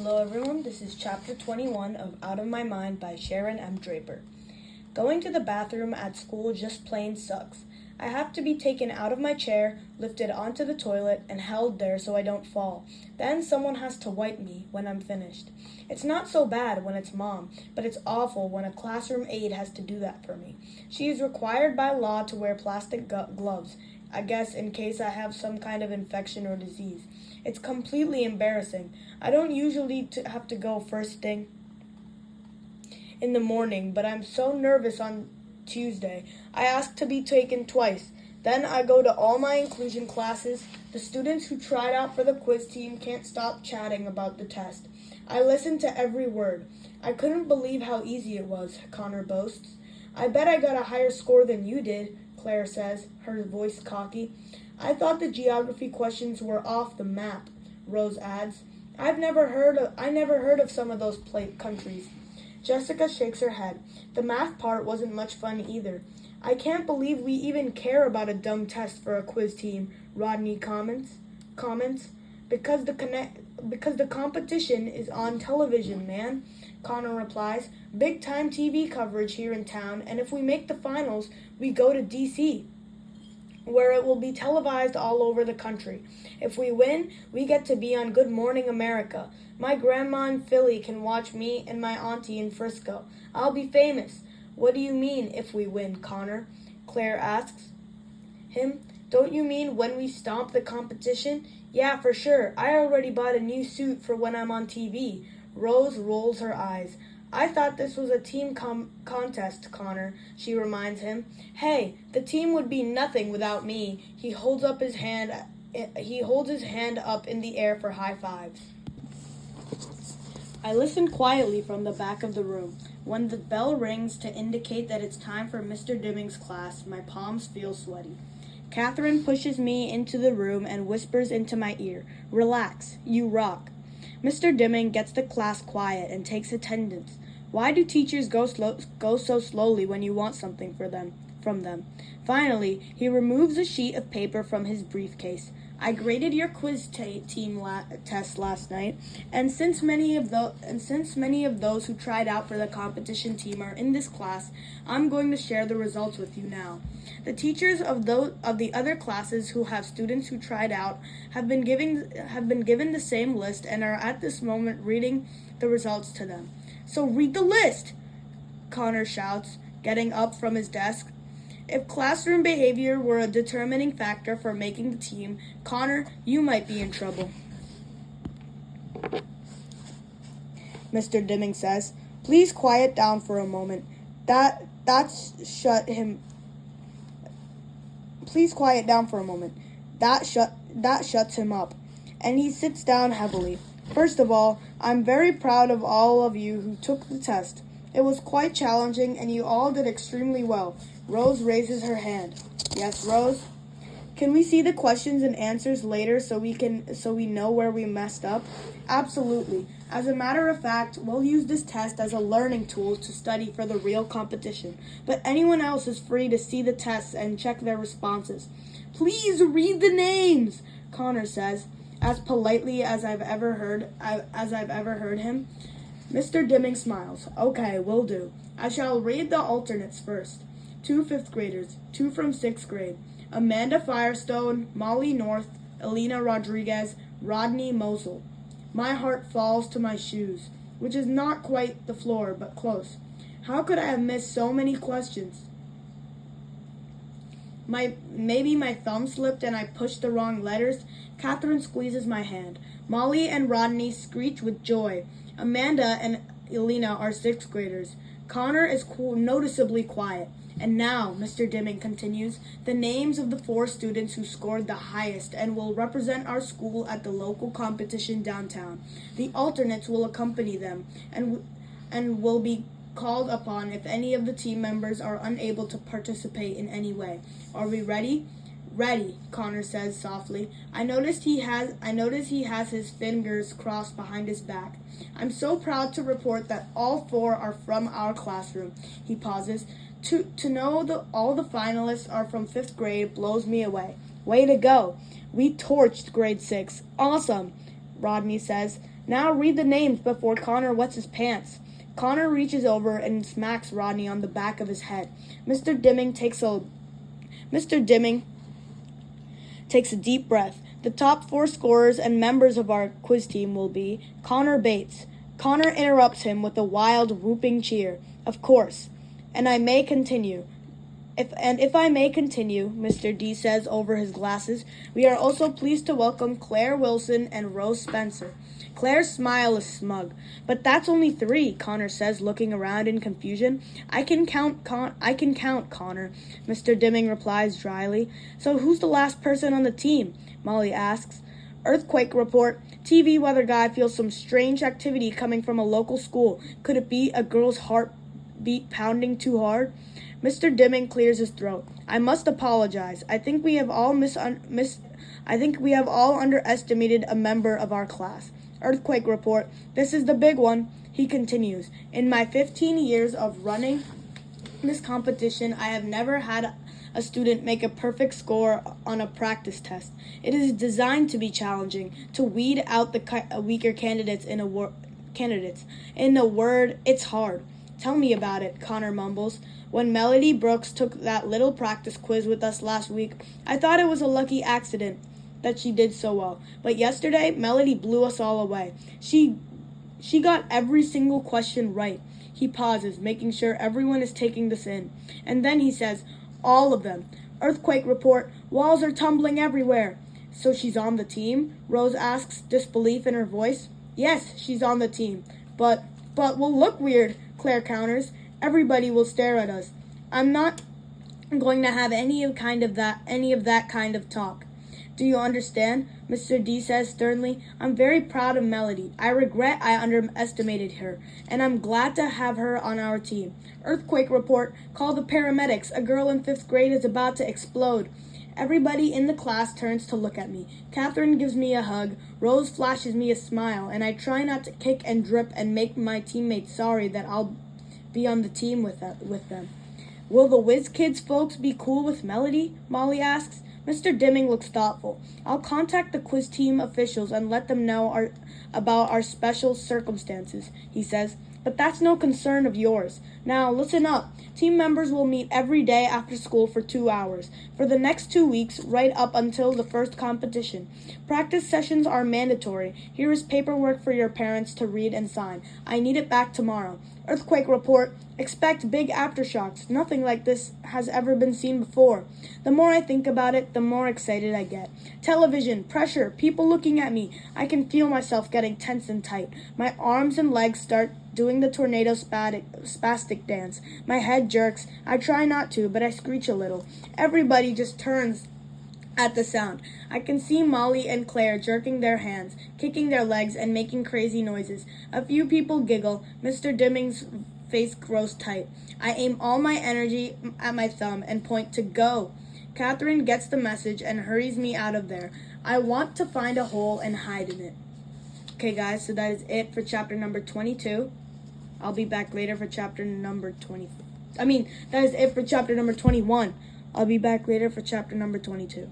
Hello everyone, this is chapter 21 of Out of My Mind by Sharon M. Draper. Going to the bathroom at school just plain sucks. I have to be taken out of my chair, lifted onto the toilet, and held there so I don't fall. Then someone has to wipe me when I'm finished. It's not so bad when it's mom, but it's awful when a classroom aide has to do that for me. She is required by law to wear plastic gloves, I guess in case I have some kind of infection or disease. It's completely embarrassing. I don't usually have to go first thing in the morning, but I'm so nervous on Tuesday. I ask to be taken twice. Then I go to all my inclusion classes. The students who tried out for the quiz team can't stop chatting about the test. I listen to every word. I couldn't believe how easy it was, Connor boasts. I bet I got a higher score than you did, Claire says, her voice cocky. I thought the geography questions were off the map, Rose adds. I never heard of some of those countries. Jessica shakes her head. The math part wasn't much fun either. I can't believe we even care about a dumb test for a quiz team, Rodney comments. Because the competition is on television, man, Connor replies. Big time TV coverage here in town, and if we make the finals, we go to D.C., where it will be televised all over the country. If we win, we get to be on Good Morning America. My grandma in Philly can watch me and my auntie in Frisco. I'll be famous. What do you mean, if we win, Connor? Claire asks him. Don't you mean when we stomp the competition? Yeah, for sure. I already bought a new suit for when I'm on TV. Rose rolls her eyes. I thought this was a team contest, Connor, she reminds him. Hey, the team would be nothing without me. He holds his hand up in the air for high fives. I listen quietly from the back of the room. When the bell rings to indicate that it's time for Mr. Dimming's class, my palms feel sweaty. Catherine pushes me into the room and whispers into my ear, Relax, you rock. Mr. Dimming gets the class quiet and takes attendance. Why do teachers go so slowly when you want something from them? Finally, he removes a sheet of paper from his briefcase. I graded your quiz team test last night, and since many of those who tried out for the competition team are in this class, I'm going to share the results with you now. The teachers of the other classes who have students who tried out have been given the same list and are at this moment reading the results to them. So read the list, Connor shouts, getting up from his desk. If classroom behavior were a determining factor for making the team, Connor, you might be in trouble. Mr. Dimming says, Please quiet down for a moment. Please quiet down for a moment. That shuts him up. And he sits down heavily. First of all, I'm very proud of all of you who took the test. It was quite challenging and you all did extremely well. Rose raises her hand. Yes, Rose? Can we see the questions and answers later so we know where we messed up? Absolutely. As a matter of fact, we'll use this test as a learning tool to study for the real competition. But anyone else is free to see the tests and check their responses. Please read the names, Connor says, as politely as I've ever heard him. Mr. Dimming smiles. Okay, will do. I shall read the alternates first. 2 fifth graders, 2 from 6th grade. Amanda Firestone, Molly North, Elena Rodriguez, Rodney Mosel. My heart falls to my shoes, which is not quite the floor, but close. How could I have missed so many questions? Maybe my thumb slipped and I pushed the wrong letters. Catherine squeezes my hand. Molly and Rodney screech with joy. Amanda and Elena are 6th graders. Connor is noticeably quiet. And now, Mr. Dimming continues, the names of the 4 students who scored the highest and will represent our school at the local competition downtown. The alternates will accompany them and will be called upon if any of the team members are unable to participate in any way. Are we ready? Ready, Connor says softly. I notice he has his fingers crossed behind his back. I'm so proud to report that all 4 are from our classroom. He pauses. To know all the finalists are from 5th grade blows me away. Way to go. We torched grade 6. Awesome. Rodney says. Now read the names before Connor wets his pants. Connor reaches over and smacks Rodney on the back of his head. Mr. Dimming takes a deep breath. The top 4 scorers and members of our quiz team will be Connor Bates. Connor interrupts him with a wild, whooping cheer. Of course. And I may continue. If I may continue, Mr. D says over his glasses, we are also pleased to welcome Claire Wilson and Rose Spencer. Claire's smile is smug. But that's only 3, Connor says, looking around in confusion. I can count, Connor, Mr. Dimming replies dryly. So who's the last person on the team? Molly asks. Earthquake report. TV weather guy feels some strange activity coming from a local school. Could it be a girl's heartbeat pounding too hard? Mr. Dimming clears his throat. I must apologize. I think we have all underestimated a member of our class. Earthquake report. This is the big one. He continues. In my 15 years of running this competition, I have never had a student make a perfect score on a practice test. It is designed to be challenging, to weed out the weaker candidates. In a word, it's hard. Tell me about it, Connor mumbles. When Melody Brooks took that little practice quiz with us last week, I thought it was a lucky accident that she did so well. But yesterday, Melody blew us all away. She got every single question right. He pauses, making sure everyone is taking this in. And then he says, all of them. Earthquake report. Walls are tumbling everywhere. So she's on the team? Rose asks, disbelief in her voice. Yes, she's on the team. But we'll look weird, Claire counters. Everybody will stare at us. I'm not going to have any of that kind of talk. Do you understand? Mr. D says sternly. I'm very proud of Melody. I regret I underestimated her, and I'm glad to have her on our team. Earthquake report. Call the paramedics. A girl in 5th grade is about to explode. Everybody in the class turns to look at me. Catherine gives me a hug. Rose flashes me a smile, and I try not to kick and drip and make my teammates sorry that I'll be on the team with them. Will the Whiz Kids folks be cool with Melody? Molly asks. Mr. Dimming looks thoughtful. I'll contact the quiz team officials and let them know about our special circumstances, he says. But that's no concern of yours. Now, listen up. Team members will meet every day after school for 2 hours. For the next 2 weeks, right up until the first competition. Practice sessions are mandatory. Here is paperwork for your parents to read and sign. I need it back tomorrow. Earthquake report. Expect big aftershocks. Nothing like this has ever been seen before. The more I think about it, the more excited I get. Television, pressure, people looking at me. I can feel myself getting tense and tight. My arms and legs start doing the tornado spastic dance. My head jerks. I try not to, but I screech a little. Everybody just turns at the sound. I can see Molly and Claire jerking their hands, kicking their legs, and making crazy noises. A few people giggle. Mr. Dimming's face grows tight. I aim all my energy at my thumb and point to go. Catherine gets the message and hurries me out of there. I want to find a hole and hide in it. Okay, guys, so that is it for chapter number 22. I'll be back later for chapter number 20. That is it for chapter number 21. I'll be back later for chapter number 22.